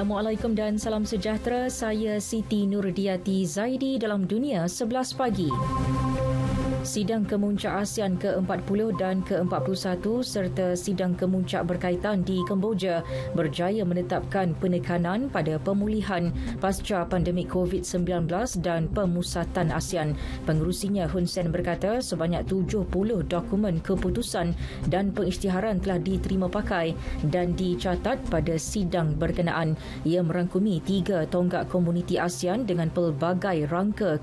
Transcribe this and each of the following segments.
Assalamualaikum dan salam sejahtera. Saya Siti Nurdiati Zaidi dalam Dunia 11 Pagi. Sidang Kemuncak ASEAN ke-40 dan ke-41 serta sidang kemuncak berkaitan di Kemboja berjaya menetapkan penekanan pada pemulihan pasca pandemik COVID-19 dan pemusatan ASEAN. Pengerusinya Hun Sen berkata sebanyak 70 dokumen keputusan dan pengisytiharan telah diterima pakai dan dicatat pada sidang berkenaan. Ia merangkumi 3 tonggak komuniti ASEAN dengan pelbagai rangka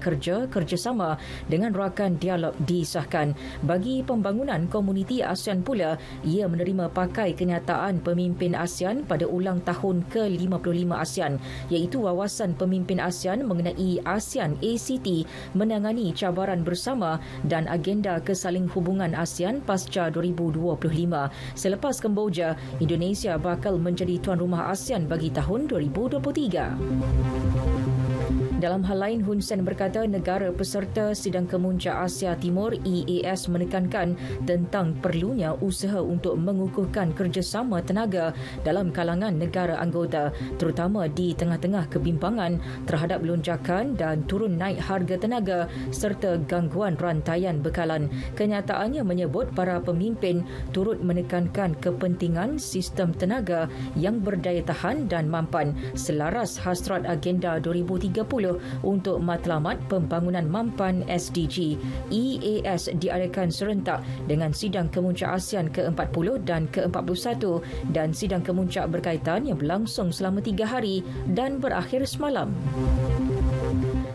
kerjasama dengan rakan dialog disahkan. Bagi pembangunan komuniti ASEAN pula, ia menerima pakai kenyataan pemimpin ASEAN pada ulang tahun ke-55 ASEAN, iaitu wawasan pemimpin ASEAN mengenai ASEAN ACT menangani cabaran bersama dan agenda kesaling hubungan ASEAN pasca 2025. Selepas Kemboja, Indonesia bakal menjadi tuan rumah ASEAN bagi tahun 2023. Dalam hal lain, Hun Sen berkata negara peserta Sidang Kemuncak Asia Timur EAS menekankan tentang perlunya usaha untuk mengukuhkan kerjasama tenaga dalam kalangan negara anggota, terutama di tengah-tengah kebimbangan terhadap lonjakan dan turun naik harga tenaga serta gangguan rantaian bekalan. Kenyataannya menyebut para pemimpin turut menekankan kepentingan sistem tenaga yang berdaya tahan dan mampan selaras hasrat agenda 2030 untuk matlamat pembangunan mampan SDG. EAS diadakan serentak dengan Sidang Kemuncak ASEAN ke-40 dan ke-41 dan Sidang Kemuncak berkaitan yang berlangsung selama 3 hari dan berakhir semalam.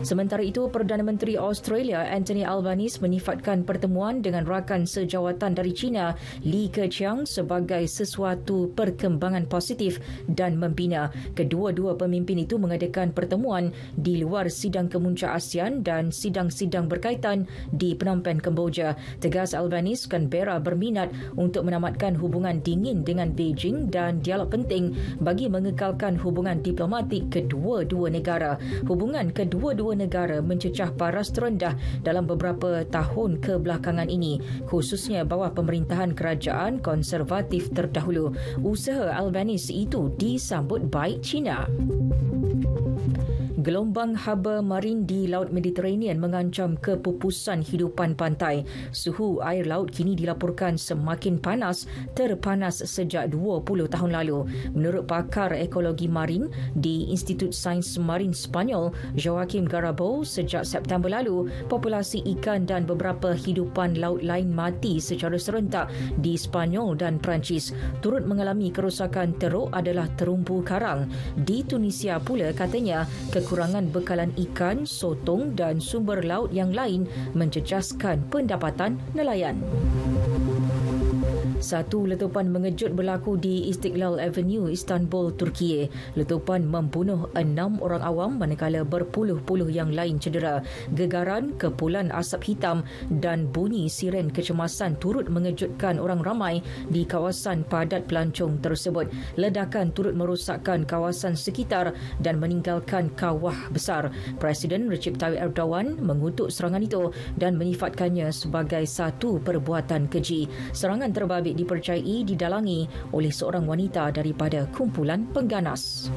Sementara itu, Perdana Menteri Australia Anthony Albanese menyifatkan pertemuan dengan rakan sejawatan dari China Li Keqiang sebagai sesuatu perkembangan positif dan membina. Kedua-dua pemimpin itu mengadakan pertemuan di luar Sidang Kemuncak ASEAN dan sidang-sidang berkaitan di Phnom Penh, Kemboja. Tegas Albanese, Canberra berminat untuk menamatkan hubungan dingin dengan Beijing dan dialog penting bagi mengekalkan hubungan diplomatik kedua-dua negara. Hubungan kedua-dua negara mencecah paras terendah dalam beberapa tahun kebelakangan ini, khususnya bawah pemerintahan kerajaan konservatif terdahulu. Usaha Albanese itu disambut baik China. Gelombang haba marin di Laut Mediterranean mengancam kepupusan hidupan pantai. Suhu air laut kini dilaporkan semakin panas, terpanas sejak 20 tahun lalu. Menurut pakar ekologi marin di Institut Sains Marin Sepanyol, Joaquim Garabo, sejak September lalu, populasi ikan dan beberapa hidupan laut lain mati secara serentak di Sepanyol dan Perancis. Turut mengalami kerosakan teruk adalah terumbu karang. Di Tunisia pula, katanya, kekurangan bekalan ikan, sotong dan sumber laut yang lain menjejaskan pendapatan nelayan. Satu letupan mengejut berlaku di Istiqlal Avenue, Istanbul, Turki. Letupan membunuh 6 orang awam manakala berpuluh-puluh yang lain cedera. Gegaran, kepulan asap hitam dan bunyi siren kecemasan turut mengejutkan orang ramai di kawasan padat pelancong tersebut. Ledakan turut merosakkan kawasan sekitar dan meninggalkan kawah besar. Presiden Recep Tayyip Erdogan mengutuk serangan itu dan menyifatkannya sebagai satu perbuatan keji. Serangan terbabit dipercayai didalangi oleh seorang wanita daripada kumpulan pengganas.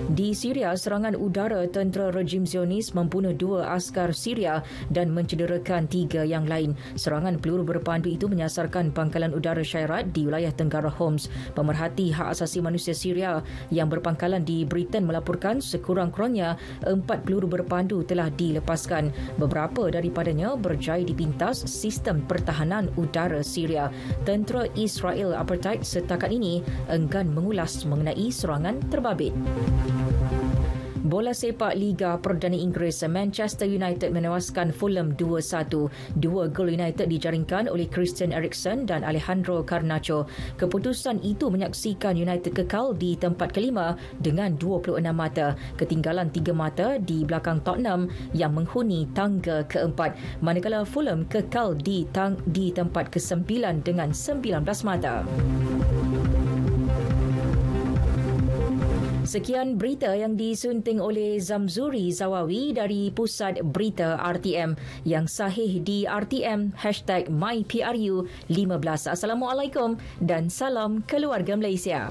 Di Syria, serangan udara tentera rejim Zionis membunuh 2 askar Syria dan mencederakan 3 yang lain. Serangan peluru berpandu itu menyasarkan pangkalan udara Shayrat di wilayah Tenggara Homs. Pemerhati hak asasi manusia Syria yang berpangkalan di Britain melaporkan sekurang-kurangnya 4 peluru berpandu telah dilepaskan. Beberapa daripadanya berjaya dipintas sistem pertahanan udara Syria. Tentera Israel Apartheid setakat ini enggan mengulas mengenai serangan terbabit. Bola sepak Liga Perdana Inggeris, Manchester United menewaskan Fulham 2-1. 2 gol United dijaringkan oleh Christian Eriksen dan Alejandro Garnacho. Keputusan itu menyaksikan United kekal di tempat kelima dengan 26 mata. Ketinggalan 3 mata di belakang Tottenham yang menghuni tangga keempat. Manakala Fulham kekal di tempat ke-9 dengan 19 mata. Sekian berita yang disunting oleh Zamzuri Zawawi dari Pusat Berita RTM. Yang sahih di RTM, #MyPRU15. Assalamualaikum dan salam keluarga Malaysia.